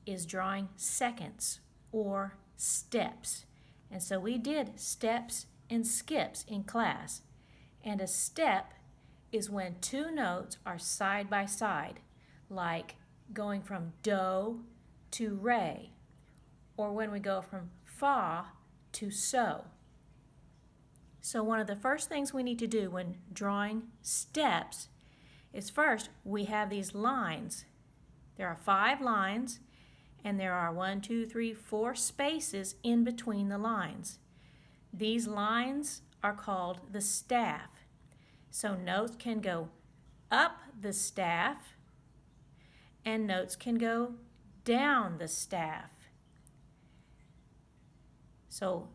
is drawing seconds or steps. And so we did steps and skips in class. And a step is when two notes are side by side, like going from do to re, or when we go from fa to so. So one of the first things we need to do when drawing steps is first we have these lines. There are 5 lines, and there are 1, 2, 3, 4 spaces in between the lines. These lines are called the staff. So notes can go up the staff, and notes can go down the staff. So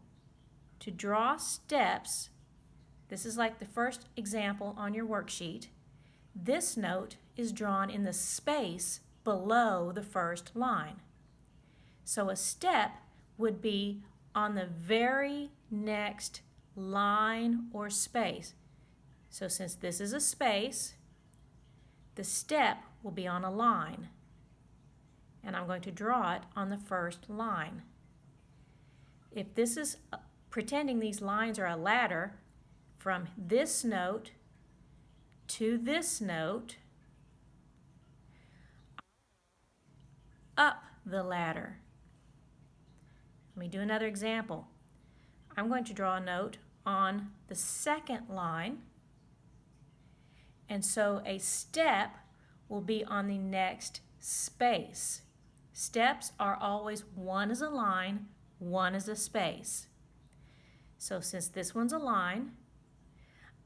to draw steps, this is like the first example on your worksheet. This note is drawn in the space below the first line. So a step would be on the very next line or space. So since this is a space, the step will be on a line. And I'm going to draw it on the first line. If this is pretending these lines are a ladder from this note to this note, up the ladder. Let me do another example. I'm going to draw a note on the second line, and so a step will be on the next space. Steps are always one is a line, one is a space. So since this one's a line,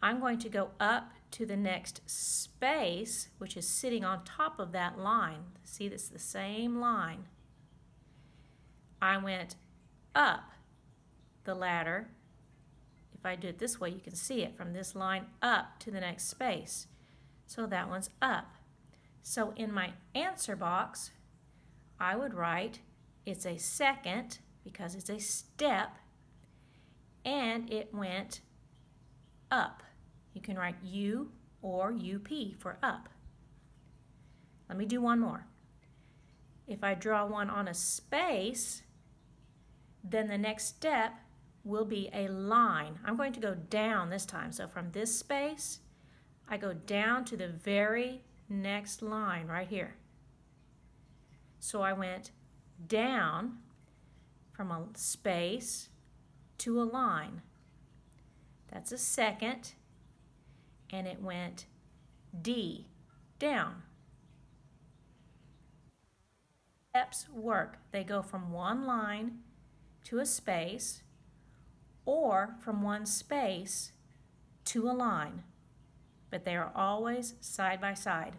I'm going to go up to the next space, which is sitting on top of that line. See, this is the same line. I went up the ladder. If I do it this way, you can see it from this line up to the next space. So that one's up. So in my answer box, I would write it's a second because it's a step, and it went up. You can write U or UP for up. Let me do one more. If I draw one on a space, then the next step will be a line. I'm going to go down this time. So from this space, I go down to the very next line right here. So I went down from a space to a line. That's a second, and it went D, down. Steps work. They go from one line to a space, or from one space to a line, but they are always side by side.